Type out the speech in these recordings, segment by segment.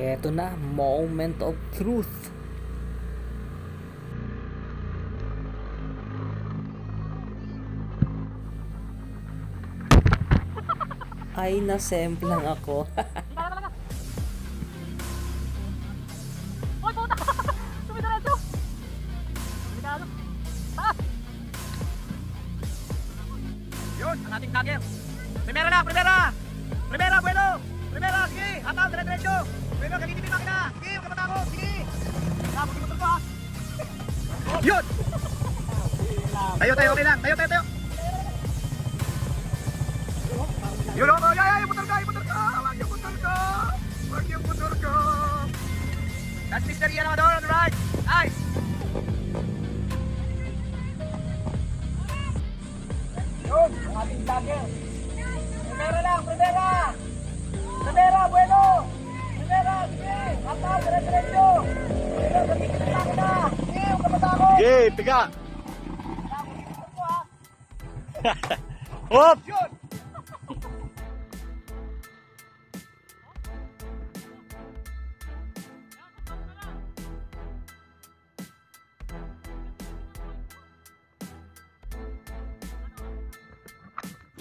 Eto na, moment of truth. Ay, nasemplang ako. Oy, puta! Sumidiretso! Sumidiretso! Taas! Yun, ang ating dagger. Primera na, primera! Primera, bueno! Primera, sige! Hataw, dire-diretso! Bueno, gamitin yung makina! Sige, huwag ka matakot! Sige! Tapos yung motor ko, ha! Yun! Tayo, tayo, okay lang! Tayo, tayo, tayo! Yun, okay! Ay, yung motor ka! Yung motor ka! Huwag yung motor ka! Huwag yung motor ka! That's Mr. Ian Amador on the right! Nice! Yun, ang ating dagger! Primera lang, primera! Primera, bueno! Primera, sige! Hataw, dire-diretso! Pero, gamitin yung makina! Sige, huwag ka matakot! Sige, piga! Tapos yung motor ko, ha! Hop! Yun!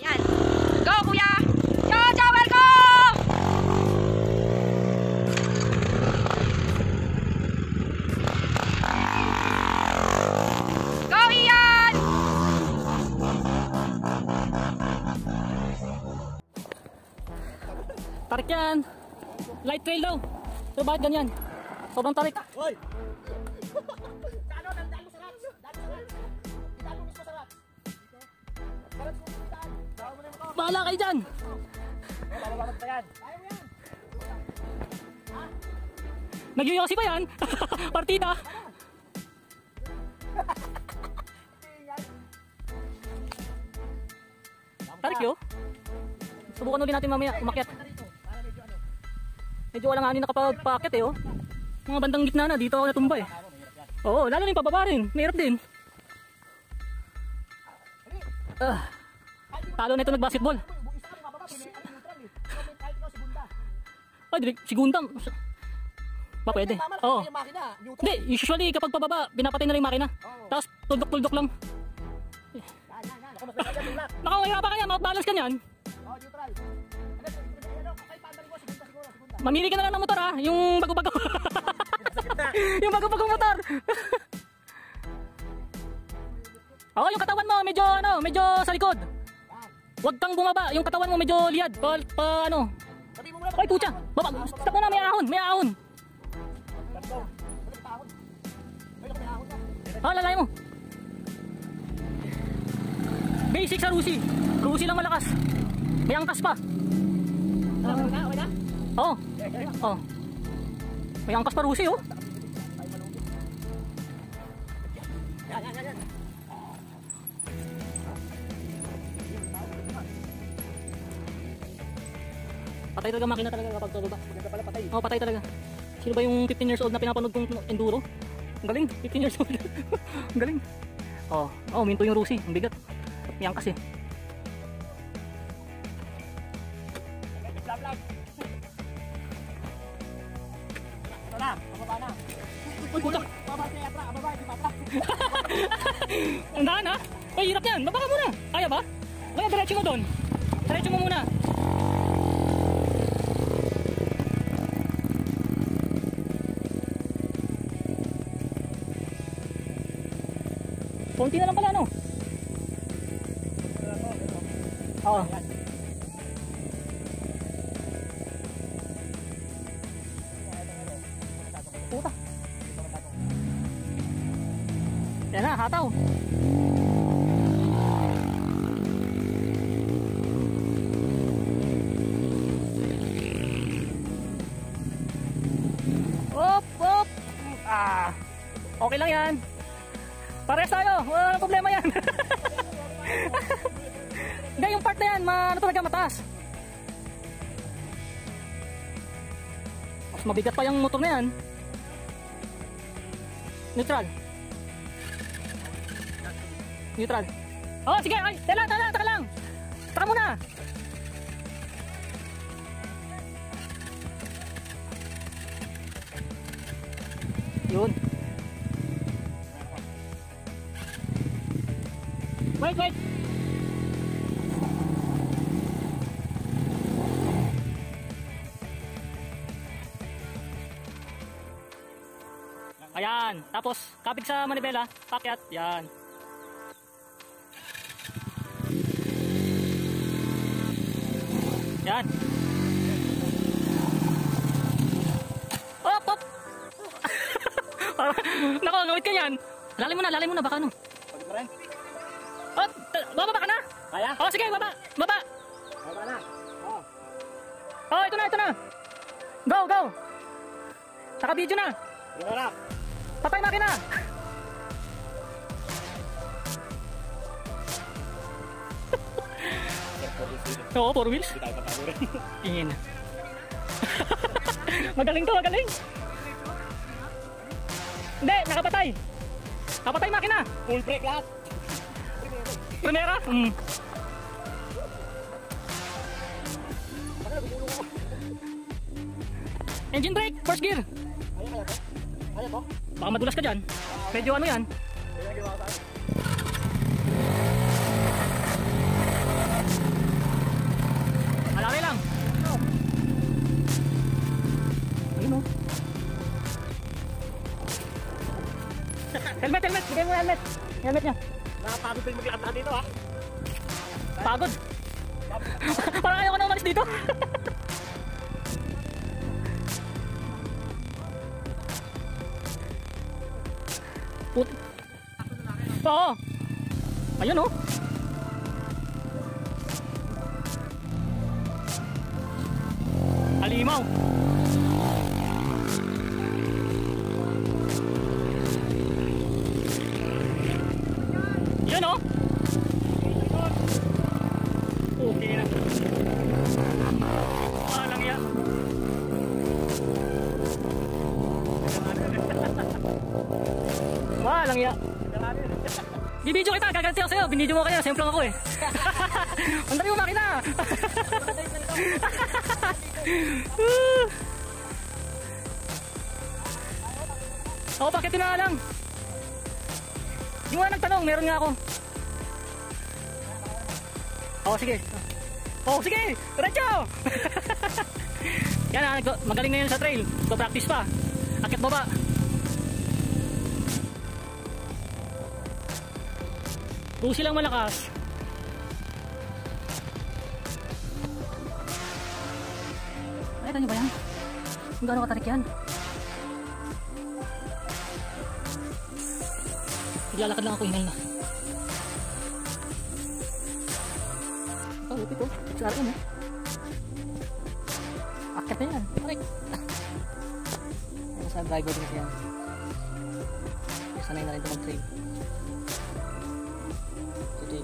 Yan. Go, kuya! Go, Joel, go! Go, Ian! Tarik yan! Light trail daw! Pero bakit ganyan? Sobrang tarik! Hoy! Bahala kayo dyan! Nagyoyosi pa yan! Partida! Tarik yo! Subukan ulit natin mamaya umakyat. Medyo walang anin nakapag-paakit eh oh. Mga bandang gitna na, dito ako natumba eh. Oo, lalo na yung pababa rin. Mahirap din. Talo na ito nag-basketball. Ay, sigundang. Ba pwede? Oo. Hindi, usually kapag pababa, pinapatay na rin yung makina. Tapos tuldok-tuldok lang. Nakahirapan ka niya, makabalance ka niyan. Mamili ka na lang ng motor ha, yung bago-bago. Yung bago-bago motor. Oo, yung katawan mo medyo medyo sa likod. Huwag kang bumaba, yung katawan mo medyo liad. Ano? Ay, putya. Baba, stop na, may ahon, may ahon. Lalay mo. Basic sa Rusi. Rusi lang malakas. May angkas pa. Okay na? Oo. Oh. May angkas pa Rusi oh. Yan. Patay talaga makina talaga kapag pababa. Patay. Oo, patay talaga. Sino ba yung 15 years old na pinapanood kong enduro? Ang galing, 15 years old. Ang galing. Oh, minto yung Rusi, ang bigat. May angkas eh. Uy, putak! Ang daan ha? Uy, hirap yan! Baba ka muna! Kaya ba? Kaya diretso mo doon. Diretso mo muna. Konti na lang pala no? Oo. Puta. Yan na, hataw. Op. Okay lang yan. Parehas tayo, wala problema yan. Hindi, yung part na yan, talaga mataas. Mas mabigat pa yung motor na yan. Neutral. Oh, sige, ay, taka lang. Taka muna. Yun. Wait, wait. Ayan, tapos kapit sa manibela, pakyat, yan. Yan. Op, op. Nako, ngawit ka yan. Lalim mo na, baka ano. Pagod mo rin. Oh, bababa ka na? Kaya? Oh, sige, baba. Baba na. Oh. Oh, ito na. Go, go. Naka-video na. Yun na. Patay makina. Oo, 4 wheels. Hindi tayo patago rin. Ingin. Magaling to, magaling. Hindi, nakapatay. Nakapatay makina. Full brake lahat. Primera. Engine brake, first gear. Kaya to? Baka madulas ka dyan. Medyo ano yan. Kaya yung ginawa ko tayo. Malaki lang. Ayun o. Helmet. Bigay mo helmet. Helmet niya. Nakapagod din maglakad dito ha. Pagod. Parang ayaw ko na umalis dito. Oo. Ayun o. Halimaw. Yun o. Okay na. Walang yan. Walang yan. Bibidyo kita, gaganti ako sa'yo. Binidyo mo kaya, siyempre ako eh. Ang dali mo makina. Oo, bakit yun na lang? Di mo na nagtanong, meron nga ako. Oo, sige. Oo, sige! Diretso! Yan ah, magaling na yun sa trail. Practice pa. Akit baba. Busi lang malakas. Nakita nyo ba yan? Kung gaano katarik yan? Naglalakad lang ako, hinay na. Ito, lupit oh. Sara ko mo. Akit na yan. Tarik. Sa driver din siya. Sanay na rin ito mag-trail. Jadi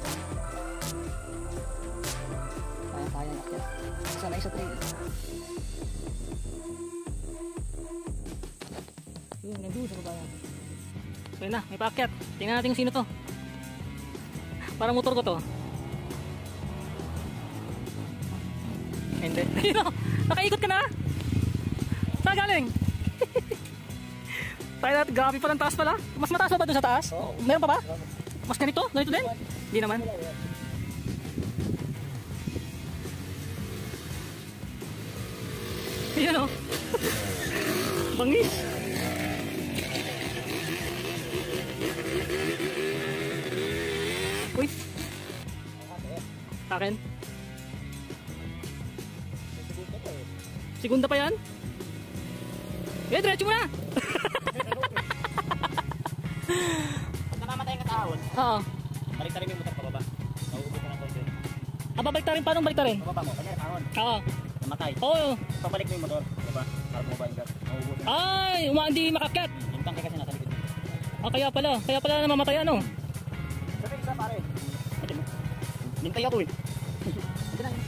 kaya-kaya akit. Sanay sa trail. Yun, nandun sa babayan. So yun na, may paakyat. Tingnan natin sino to. Parang motor ko to. Hindi. Nakaikot ka na? Saan galing? Tayo natin, grabe pa ng taas pala. Mas mataas pa ba doon sa taas? Meron pa ba? Mas ganito? Ganito din? Hindi naman. Yan o. Bangis. Uy. Sa akin? Segunda pa yan? Eh, diretso mo na! Pag namamatay ang katahon, Oo. balik-tarin mo yung motor pababa. Nauubos ko ng konti. Baliktarin, paano baliktarin? Pababa mo, kanya katahon. Oo. Namatay. Oo. Pabalik mo yung motor, pababa. Para bumaba yung gas. Nauubos na. Ay, hindi makakyat. Yung tangke kasi nasa likod. Ah, kaya pala namamatay ano? Sabi isa pare. Nintay ako eh. Hindi na yun.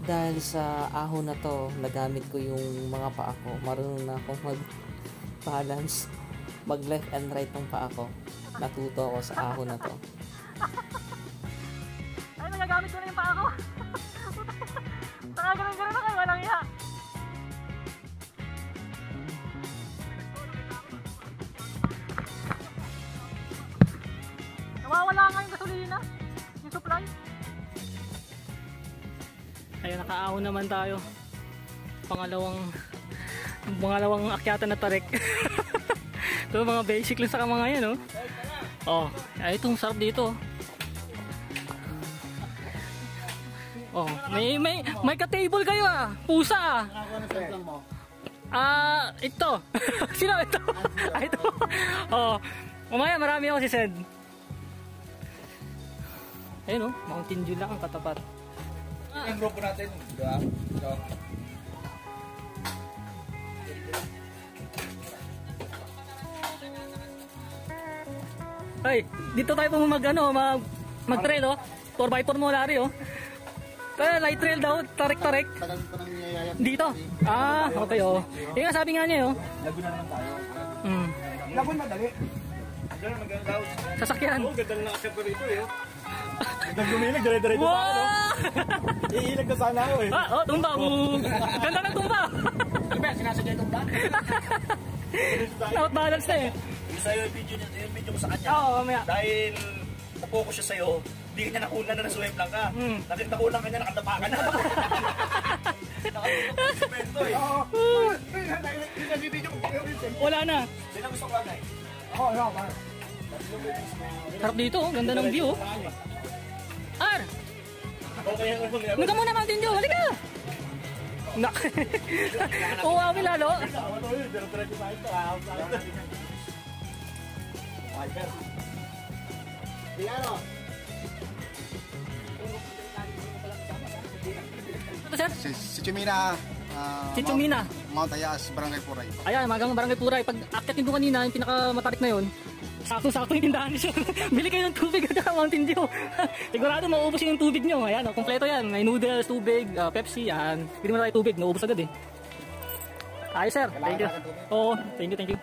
Dahil sa ahon na to, nagamit ko yung mga paa ko. Marunong na akong mag-balance, mag left and right ng paa ko. Natuto ako sa ahon na to. Ay, nagagamit ko na yung paa ko. Saka ganun-ganun na kayo, walang iya. Nawawala nga yung gasolina, yung supply. Ayun, nakaahon naman tayo. Pangalawang akyatan na tarik. Ito mga basic lang sa mga yan, oh. Oh, ay itong sarap dito. Oh, may ka-table kayo ah. Pusa ah. Ito. Sino ito? Ito. Oh, mamaya marami ako si Sed. Ayun, oh, Mountain Dew lang ang katapat. Yung grupo natin, di ba? Ay, dito tayo po mag-trail, oh. 4x4 mo, Larry, oh. Kaya light trail daw, tarik-tarik. Tagal ko nang niyayayat. Dito? Ah, okay, oh. Yung nga sabi nga niya, oh. Laguna naman tayo. Lagun madali. Doon, maganda daw. Sasakyan. Oo, ganda na akyat ko rito eh. Nagdumilag, dire-diretso Wow! pa ako. Iilag na sana ako eh. Ah, oh, tumba. Ganda ng tumba. Diba, sinasadya itong ba? Out balance na eh. Yung sa'yo yung video mo sa kanya. Oo, mamaya. Dahil napokus siya sa'yo, hindi kanya nakunan na nasuweb lang ka. Nakunan kanya, nakadapa ka na. Nakatutok yung semento eh. Wala na. Sino gusto ko agay? Sarap dito, oh. Ganda ng view, oh. Ar! Okay yung ulong yan. Huwag muna Mountain Dew, halika! Nak! Uwawi lalo! Dire-diretso tayo ito. Ito, sir? Si Chumina. Chichumina. Mount Ayas, Barangay Puray. Ayan, magang Barangay Puray. Pag akit nito kanina, yung pinakamatarik na yun, sakto-sakto yung tindahan niya. Bili kayo ng tubig at Mountain Dew. Sigurado maubos yung tubig nyo. Ayan, kompleto yan. May noodles, tubig, Pepsi, yan. Pili mo na tayo tubig, naubos agad eh. Ayos, sir. Thank you. Oo, thank you.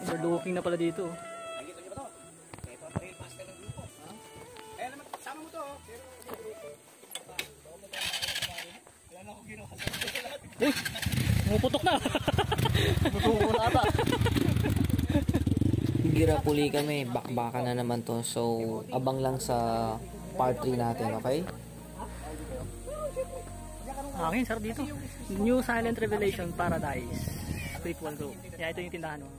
Overlooking na pala dito. Nakikita niyo ba to? Ito ang trail master ng grupo. Kaya naman, sama mo to. Wala na akong ginawa sa lahat. Uy, pumuputok na. Tutuko na ata. Girapuli kami, bakbaka na naman to. So, abang lang sa part 3 natin, okay? Hangin, sarap dito. New Silent Revelation Paradise. Spiritual Group. Kaya ito yung tindahan mo.